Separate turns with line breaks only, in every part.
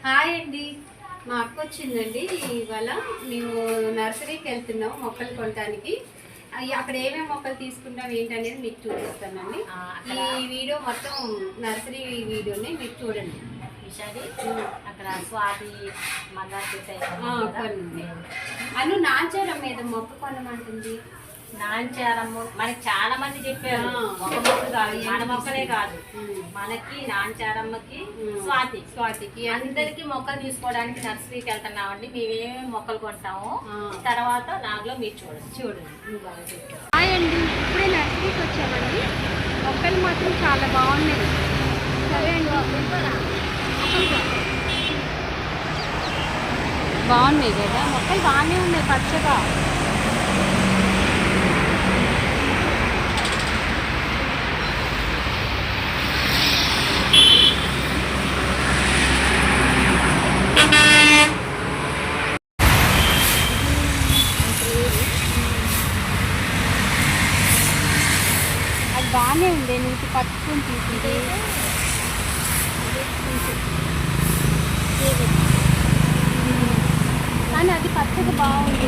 Hi అండి, మా అక్క వచ్చిందండి. ఇవాళ మేము నర్సరీకి వెళ్తున్నాం మొక్కలు కొనడానికి. అక్కడ ఏమేమి మొక్కలు తీసుకుంటాం ఏంటనేది మీకు చూపిస్తానండి. ఈ వీడియో మొత్తం నర్సరీ వీడియోని మీరు చూడండి.
అక్కడ స్వాతి
అను నాచారం మీద మొక్క కొనమంటుంది.
నాంచారమ్మ మనకి చాలా మంది చెప్పారు. ఒక మొక్క కాదు, మన మొక్కలే కాదు, మనకి నాంచారమ్మకి స్వాతికి అందరికి మొక్కలు తీసుకోవడానికి నర్సరీకి వెళ్తున్నామండి. మేమేమేమి మొక్కలు కొంటాము తర్వాత నాగులో మీరు చూడండి.
హాయ్ అండి, ఇప్పుడే నర్సరీకి వచ్చామండి. మొక్కలు మాత్రం చాలా బాగున్నాయి. సరే అండి, బాగున్నాయి కదా మొక్కలు, బాగానే ఉన్నాయి పచ్చగా. అది బాగానే ఉంది, నీకు పట్టుకుని తీసుకుంటే కానీ అది పచ్చగా బాగుంది.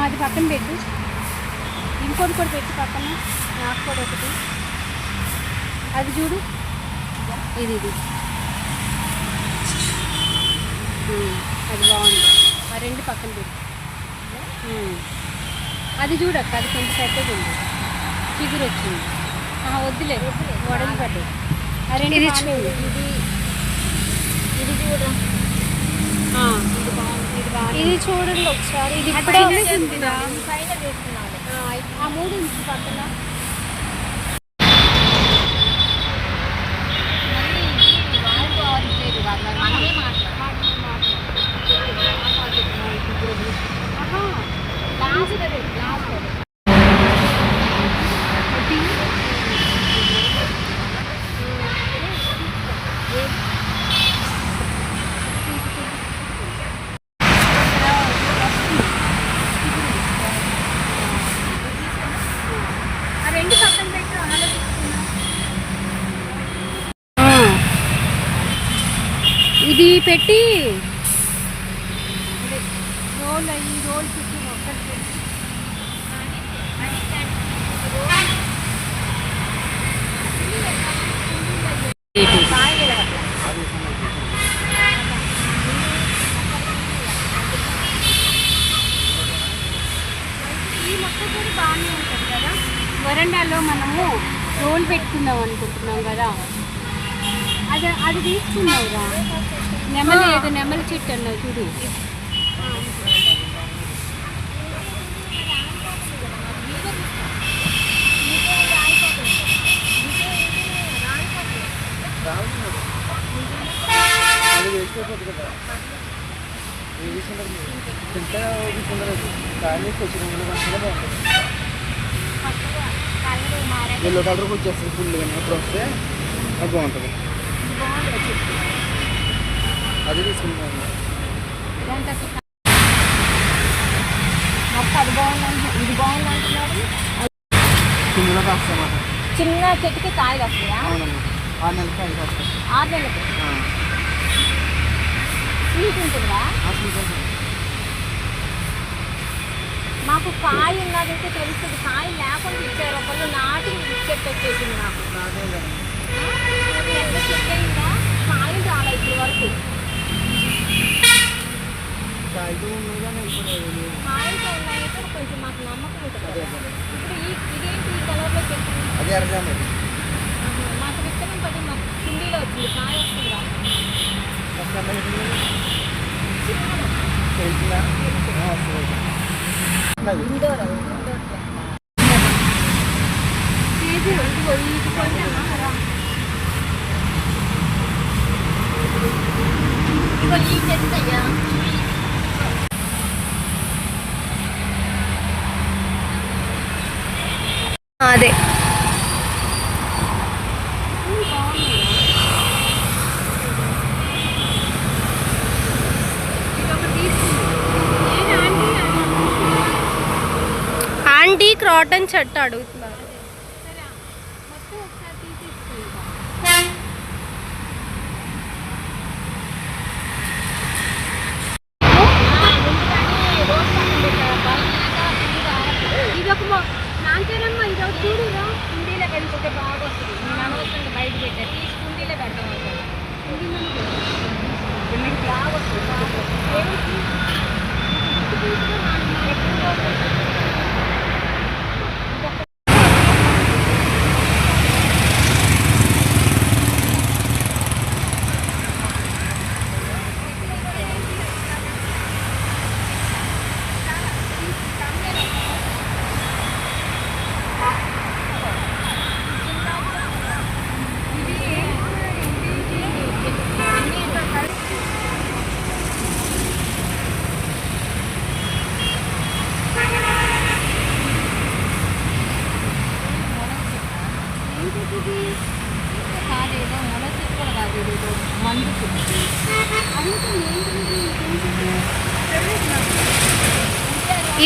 అది పక్కన పెట్టు, ఇంకోటి కూడా పెట్టు పక్కన. నాకు కూడా ఒకటి అది చూడు, ఇది అది బాగుంది. ఆ రెండు పక్కన పెట్టు. అది చూడక్క, అది కొంచెం పెద్దగా ఉంది, చిగురు వచ్చింది. వద్దులే వడలు పడ్డాయి. ఆ రెండు ఇది చూడ, ఇది చూడండి ఒకసారి. ఇది ఇప్పుడే ఆ మూడు ఇంచు పక్కన ఇది పెట్టి రోల్ అయ్యి రోల్ చుట్టూ మొక్కలు పెట్టి ఈ మొక్క కూడా బాగానే ఉంటుంది కదా. వరండాలో మనము రోల్ పెట్టుకుందాం అనుకుంటున్నాం కదా, అది తీసుకున్నావురా. నెమలి ఏదో నెమలి చెట్టు అన్నావు చూడు.
ఎల్లో కలర్కి వచ్చేస్తుంది ఫుల్గా, అప్పుడు వస్తే అది బాగుంటుంది. అది తీసుకుంటాను.
అది బాగుంది, ఇది బాగుంది అంటున్నారు.
కిందలో కాస్తామాట,
చిన్న చెట్టుకి కాయలు వస్తాయా?
అవునమ్మా, 6 నెలలకి 5 వస్తాయి.
6 నెలలకి స్వీట్ ఉంటుందా? మాకు కాయ ఉన్నదైతే తెలుస్తుంది, కాయ లేకుండా ఇచ్చారు. ఒకళ్ళు నాటి చెట్టు వచ్చేసింది నాకు. పెద్ద చెట్టు అయిందా, కాయలు చాలా ఇప్పటి వరకు. కాయలతో ఉన్నాయైతే కొంచెం మాకు నమ్మకం ఉంటుంది. ఇప్పుడు ఇదేంటి ఈ కలర్లో చెట్టు?
అది అర్థం.
మాకు విత్తనం పడి మాకు కుండీలో వచ్చింది, కాయ వస్తుందా?
అదే ఆంటీ క్రాటన్ షర్ట్ అడుగుతున్నారు.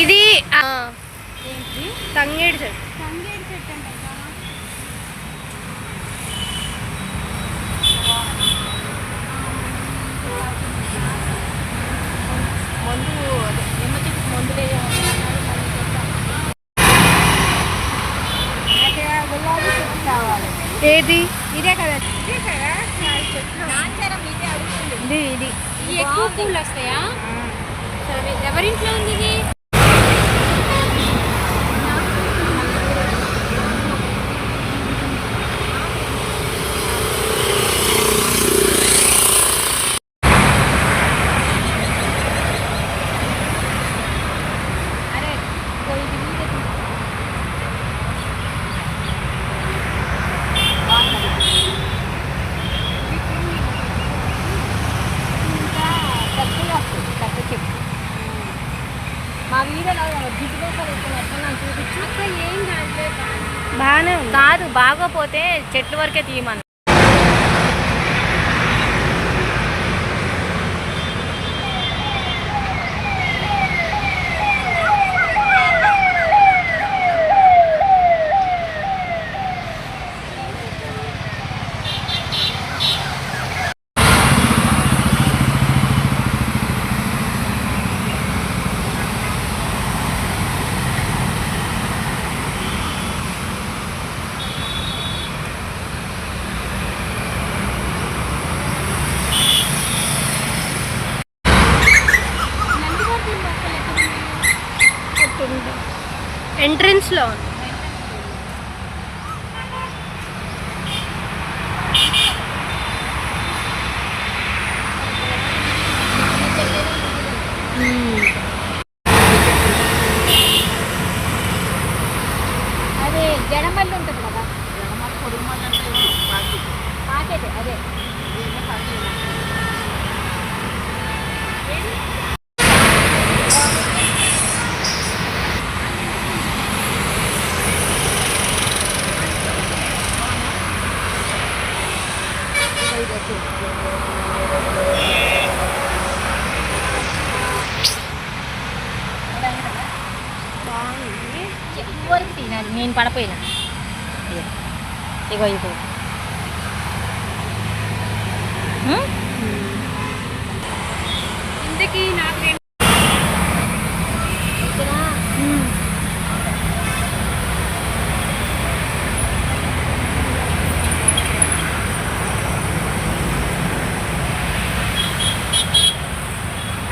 ఇది తంగేడు చెట్టు.
తంగేడు చెట్టు అంట.
మందు అదే నిమ్మ చెట్టుకు మందులు
ఏది?
ఇదే కదా.
నాంచారం ఇదే అడుగుతుంది.
ఇది
ఇవి ఎక్కువ పూలు వస్తాయా? సరే, ఎవరింట్లో ఉంది ఇది?
అరే कोई भी नहीं देखी ఇంకా తక్కువ వస్తుంది తక్కువ చెప్పు మా వీడియోలో జిడ్డులో ఎట్లా చూపించు
అక్క ఏం కాదులే.
బాగానే ఉంది.
కాదు బాగోపోతే చెట్ల వరకే తీయమని
ఎంట్రన్స్ లో ఉంది.
అదే జడమల్లి ఉంటుంది కదా పాకెట్ అదే
బాగుంది.
ఎక్కువ వరకు తినాలి నేను పడపోయినా ఇగో ఇగో
ఇంతకీ నాకు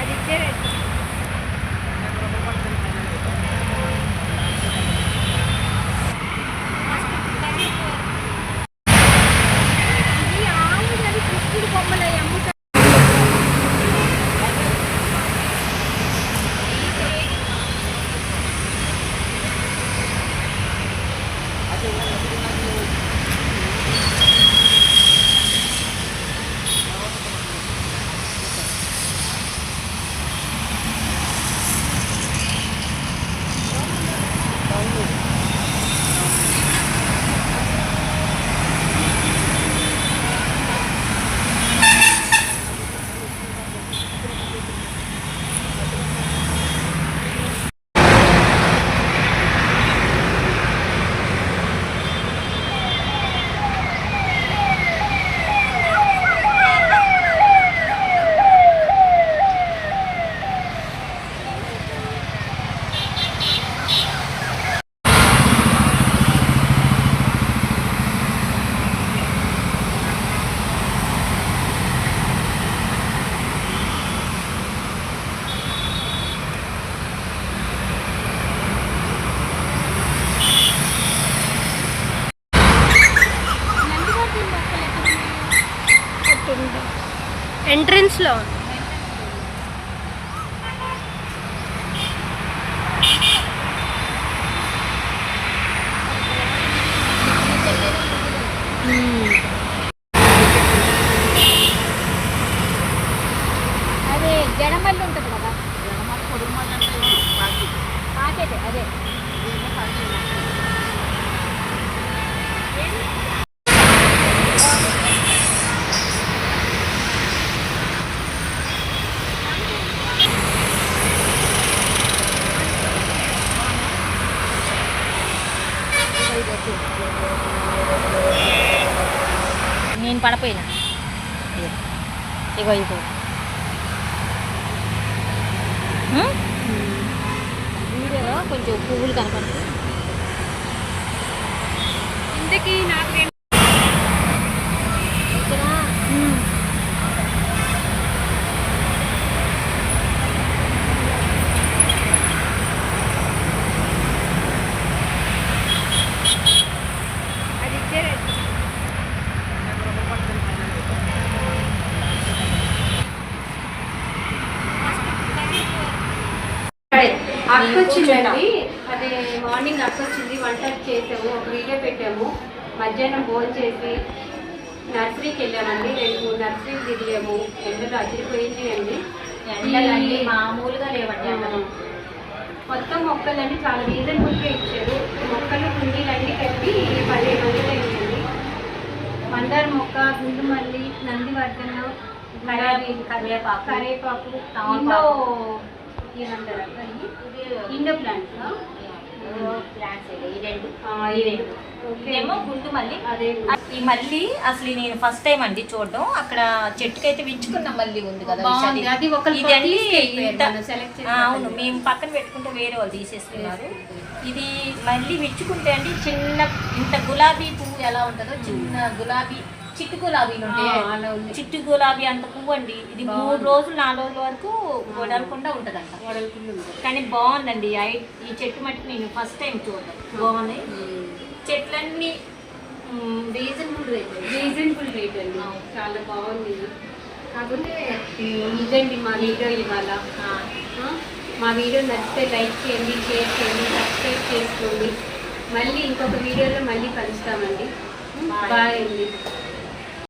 అది ఇచ్చారు.
కృష్ణుడి బొమ్మలు అమ్ముతారు.
ఎంట్రన్స్ లో ఉంది.
అదే జడమల్లి ఉంటుంది కదా పాకెట్ అదే ఇగో ఇగో వీడియోలో కొంచెం పువ్వులు కనపడుతుంది.
ఇంతకీ నాకు అది ఇచ్చారండి.
అక్క వచ్చిందండి, అదే మార్నింగ్ అక్క వచ్చింది, వంట చేసాము, ఒక వీడియో పెట్టాము. మధ్యాహ్నం భోజనం చేసి నర్సరీకి వెళ్ళామండి, 2-3 నర్సరీకి తిరిగాము. ఎండలు అదిరిపోయింది అండి,
ఎండలన్నీ మామూలుగా లేవండి.
మొత్తం మొక్కలన్నీ చాలా రీజనబుల్గా ఇచ్చారు. మొక్కలు కుండీలన్నీ కట్టి 15 మందిలో ఇచ్చింది. మందార మొక్క, గుండు మల్లి, నందివర్ధనం, కరేపాకు, ఇండో ఏమంటారు ఇండో ప్లాంట్స్
ప్లాంట్స్ ఈ రెండు ఇదేమో గుండు మల్లి.
అదే
ఈ మల్లి అసలు నేను ఫస్ట్ టైం అండి చూడడం. అక్కడ చెట్టుకైతే వించుకున్న మల్లి ఉంది కదా,
బాగుంది. అది ఒకళ్ళు
ఇదండి
తీసుకెళ్ళిపోయారు,
ఇంత-
మనం select చేసి
అవును, మేము పక్కన పెట్టుకుంటే వేరే వాళ్ళు తీసేస్తున్నారు. ఇది మళ్ళీ విచ్చుకుంటే అండి చిన్న ఇంత గులాబీ పువ్వు ఎలా ఉంటుందో, చిన్న గులాబీ చిట్టు గులాబీలు ఉంటాయి,
అలా ఉంది.
చిట్టు గులాబీ అంత పువ్వు అండి. ఇది 3 రోజులు 4 రోజుల వరకు వదలకుండా ఉంటుందంట. కానీ బాగుందండి. ఈ చెట్టు మట్టి నేను ఫస్ట్ టైం చూడడం. బాగున్నాయి చెట్లన్నీ, రీజనబుల్
రేట్ అండి, చాలా బాగుంది. కాకపోతే ఇదండి మా వీడియో ఇవాళ. మా వీడియో నచ్చితే లైక్ చేయండి, షేర్ చేయండి, సబ్స్క్రైబ్ చేసుకోండి. మళ్ళీ ఇంకొక వీడియోలో మళ్ళీ కలుస్తామండి. బాయ్ అండి.